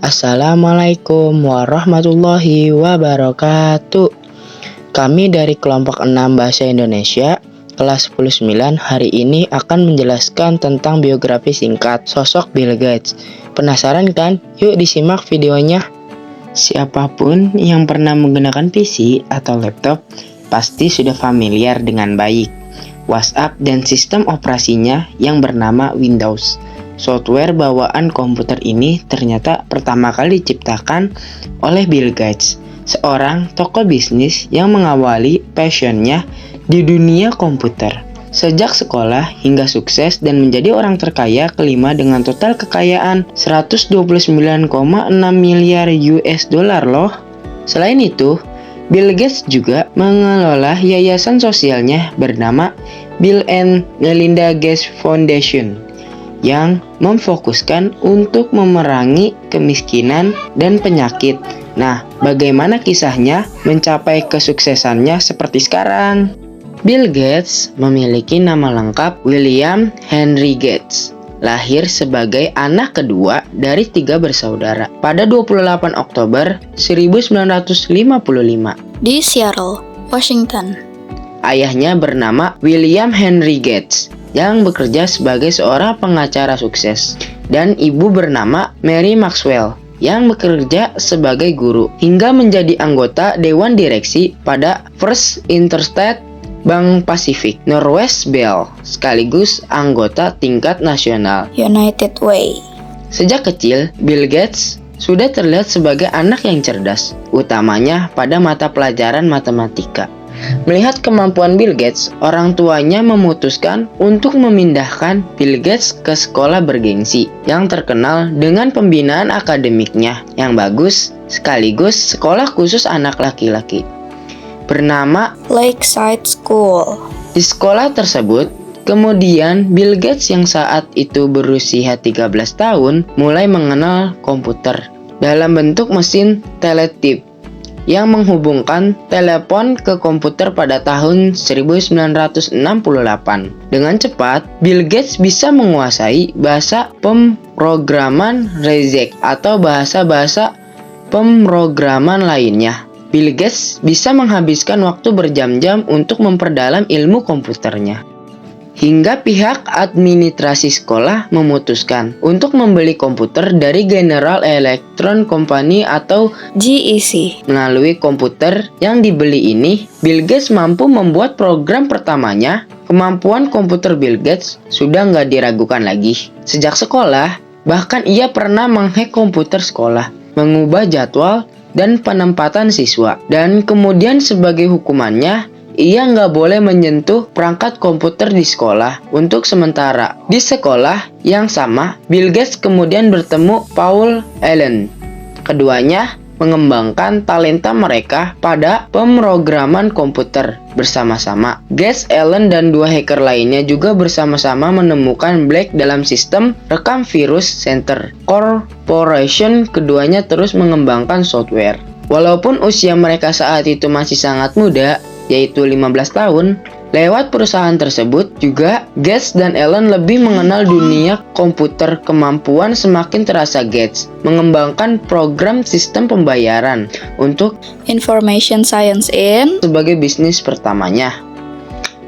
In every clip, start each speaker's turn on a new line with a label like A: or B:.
A: Assalamualaikum warahmatullahi wabarakatuh. Kami dari kelompok 6 Bahasa Indonesia kelas 109 hari ini akan menjelaskan tentang biografi singkat sosok Bill Gates. Penasaran kan? Yuk disimak videonya. Siapapun yang pernah menggunakan PC atau laptop pasti sudah familiar dengan baik WhatsApp dan sistem operasinya yang bernama Windows. Software bawaan komputer ini ternyata pertama kali diciptakan oleh Bill Gates, seorang tokoh bisnis yang mengawali passionnya di dunia komputer. Sejak sekolah hingga sukses dan menjadi orang terkaya kelima dengan total kekayaan 129,6 miliar US dollar loh. Selain itu, Bill Gates juga mengelola yayasan sosialnya bernama Bill and Melinda Gates Foundation yang memfokuskan untuk memerangi kemiskinan dan penyakit. Nah, bagaimana kisahnya mencapai kesuksesannya seperti sekarang? Bill Gates memiliki nama lengkap William Henry Gates. Lahir sebagai anak kedua dari 3 bersaudara pada 28 Oktober 1955
B: di Seattle, Washington.
A: Ayahnya bernama William Henry Gates yang bekerja sebagai seorang pengacara sukses, dan ibu bernama Mary Maxwell yang bekerja sebagai guru hingga menjadi anggota dewan direksi pada First Interstate Bank Pacific Northwest Bell, sekaligus anggota tingkat nasional
B: United Way.
A: Sejak kecil, Bill Gates sudah terlihat sebagai anak yang cerdas, utamanya pada mata pelajaran matematika. Melihat kemampuan Bill Gates, orang tuanya memutuskan untuk memindahkan Bill Gates ke sekolah bergengsi yang terkenal dengan pembinaan akademiknya yang bagus, sekaligus sekolah khusus anak laki-laki bernama
B: Lakeside School.
A: Di sekolah tersebut, kemudian Bill Gates yang saat itu berusia 13 tahun mulai mengenal komputer dalam bentuk mesin teletype yang menghubungkan telepon ke komputer pada tahun 1968. Dengan cepat, Bill Gates bisa menguasai bahasa pemrograman RAISC atau bahasa-bahasa pemrograman lainnya. Bill Gates bisa menghabiskan waktu berjam-jam untuk memperdalam ilmu komputernya. Hingga pihak administrasi sekolah memutuskan untuk membeli komputer dari General Electric Company atau
B: GEC.
A: Melalui komputer yang dibeli ini, Bill Gates mampu membuat program pertamanya. Kemampuan komputer Bill Gates sudah nggak diragukan lagi. Sejak sekolah, bahkan ia pernah menghack komputer sekolah, mengubah jadwal dan penempatan siswa. Dan kemudian sebagai hukumannya, ia nggak boleh menyentuh perangkat komputer di sekolah untuk sementara. Di sekolah yang sama, Bill Gates kemudian bertemu Paul Allen. Keduanya mengembangkan talenta mereka pada pemrograman komputer bersama-sama. Gates, Allen, dan 2 hacker lainnya juga bersama-sama menemukan Black dalam sistem rekam virus Center Corporation. Keduanya terus mengembangkan software. Walaupun usia mereka saat itu masih sangat muda, yaitu 15 tahun, lewat perusahaan tersebut juga Gates dan Allen lebih mengenal dunia komputer. Kemampuan semakin terasa Gates mengembangkan program sistem pembayaran untuk
B: Information Science in
A: sebagai bisnis pertamanya.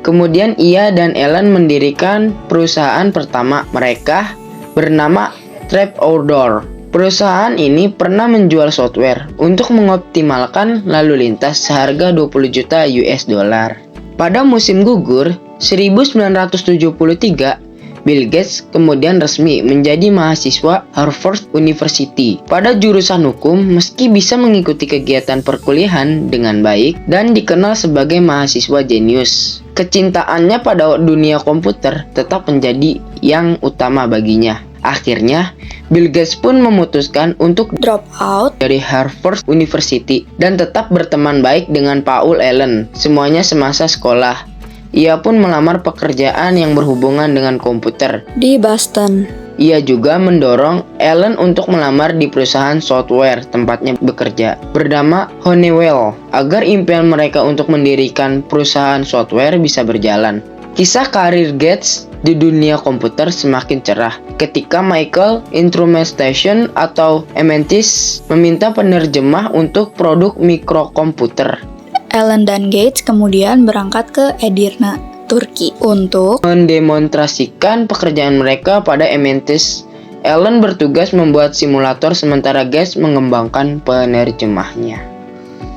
A: Kemudian ia dan Allen mendirikan perusahaan pertama mereka bernama TrapOrder. Perusahaan ini pernah menjual software untuk mengoptimalkan lalu lintas seharga 20 juta US dollar. Pada musim gugur 1973, Bill Gates kemudian resmi menjadi mahasiswa Harvard University pada jurusan hukum, meski bisa mengikuti kegiatan perkuliahan dengan baik dan dikenal sebagai mahasiswa jenius. Kecintaannya pada dunia komputer tetap menjadi yang utama baginya. Akhirnya, Bill Gates pun memutuskan untuk
B: drop out
A: dari Harvard University dan tetap berteman baik dengan Paul Allen, semuanya semasa sekolah. Ia pun melamar pekerjaan yang berhubungan dengan komputer
B: di Boston.
A: Ia juga mendorong Allen untuk melamar di perusahaan software tempatnya bekerja bernama Honeywell agar impian mereka untuk mendirikan perusahaan software bisa berjalan. Kisah karir Gates di dunia komputer semakin cerah ketika Michael Instrumentation atau MNTIS meminta penerjemah untuk produk mikrokomputer.
B: Allen dan Gates kemudian berangkat ke Edirne, Turki untuk
A: mendemonstrasikan pekerjaan mereka pada MNTIS. Allen bertugas membuat simulator sementara Gates mengembangkan penerjemahnya.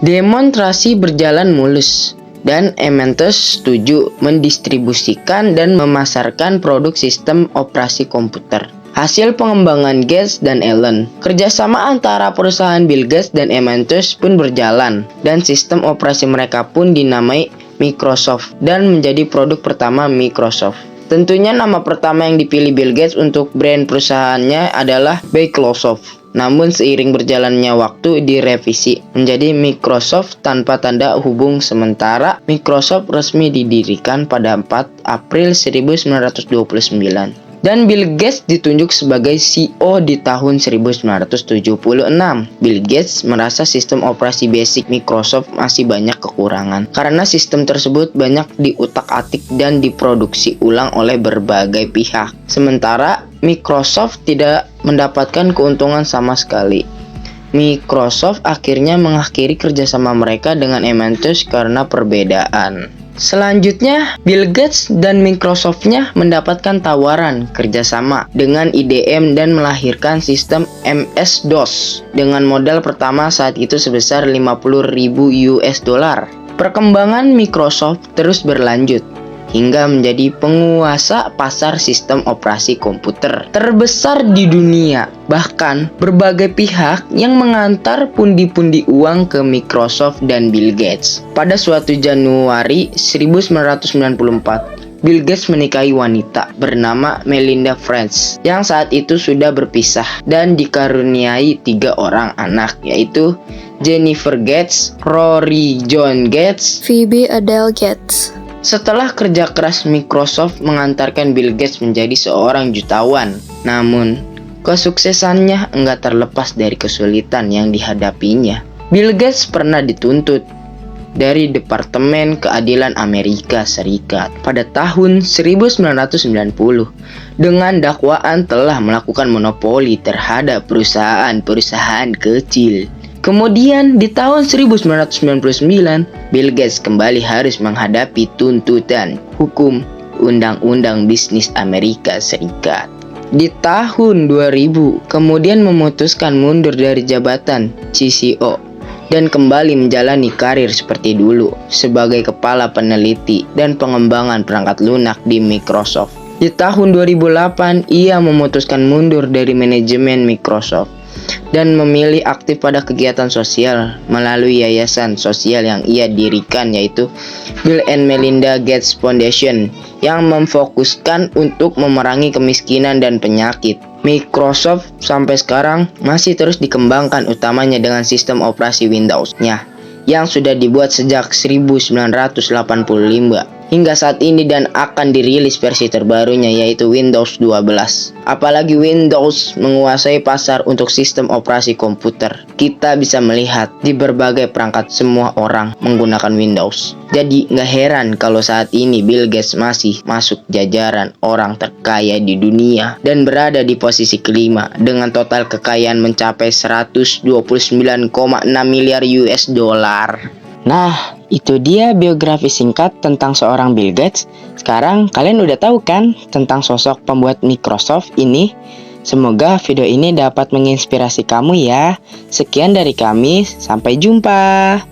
A: Demonstrasi berjalan mulus dan MNTIS setuju mendistribusikan dan memasarkan produk sistem operasi komputer. Hasil pengembangan Gates dan Allen. Kerjasama antara perusahaan Bill Gates dan MNTIS pun berjalan, dan sistem operasi mereka pun dinamai Microsoft dan menjadi produk pertama Microsoft. Tentunya nama pertama yang dipilih Bill Gates untuk brand perusahaannya adalah Microsoft. Namun seiring berjalannya waktu direvisi menjadi Microsoft tanpa tanda hubung sementara. Microsoft resmi didirikan pada 4 April 1929. Dan Bill Gates ditunjuk sebagai CEO di tahun 1976. Bill Gates merasa sistem operasi basic Microsoft masih banyak kekurangan karena sistem tersebut banyak diutak-atik dan diproduksi ulang oleh berbagai pihak. Sementara Microsoft tidak mendapatkan keuntungan sama sekali. Microsoft akhirnya mengakhiri kerjasama mereka dengan MNTIS karena perbedaan. Selanjutnya, Bill Gates dan Microsoft-nya mendapatkan tawaran kerjasama dengan IBM dan melahirkan sistem MS-DOS dengan modal pertama saat itu sebesar 50.000 US dollar. Perkembangan Microsoft terus berlanjut hingga menjadi penguasa pasar sistem operasi komputer terbesar di dunia. Bahkan berbagai pihak yang mengantar pundi-pundi uang ke Microsoft dan Bill Gates. Pada suatu Januari 1994, Bill Gates menikahi wanita bernama Melinda French yang saat itu sudah berpisah dan dikaruniai 3 orang anak, yaitu Jennifer Gates, Rory John Gates,
B: Phoebe Adele Gates.
A: Setelah kerja keras, Microsoft mengantarkan Bill Gates menjadi seorang jutawan. Namun, kesuksesannya enggak terlepas dari kesulitan yang dihadapinya. Bill Gates pernah dituntut dari Departemen Keadilan Amerika Serikat pada tahun 1990 dengan dakwaan telah melakukan monopoli terhadap perusahaan-perusahaan kecil. Kemudian di tahun 1999, Bill Gates kembali harus menghadapi tuntutan hukum Undang-Undang Bisnis Amerika Serikat. Di tahun 2000, kemudian memutuskan mundur dari jabatan CCO dan kembali menjalani karir seperti dulu sebagai kepala peneliti dan pengembangan perangkat lunak di Microsoft. Di tahun 2008, ia memutuskan mundur dari manajemen Microsoft dan memilih aktif pada kegiatan sosial melalui yayasan sosial yang ia dirikan, yaitu Bill and Melinda Gates Foundation yang memfokuskan untuk memerangi kemiskinan dan penyakit. Microsoft sampai sekarang masih terus dikembangkan, utamanya dengan sistem operasi Windows-nya yang sudah dibuat sejak 1985 hingga saat ini dan akan dirilis versi terbarunya, yaitu Windows 12. Apalagi Windows menguasai pasar untuk sistem operasi komputer. Kita bisa melihat di berbagai perangkat semua orang menggunakan Windows. Jadi nggak heran kalau saat ini Bill Gates masih masuk jajaran orang terkaya di dunia dan berada di posisi kelima dengan total kekayaan mencapai 129,6 miliar US dollar. Nah, itu dia biografi singkat tentang seorang Bill Gates. Sekarang kalian udah tahu kan tentang sosok pembuat Microsoft ini? Semoga video ini dapat menginspirasi kamu ya. Sekian dari kami, sampai jumpa.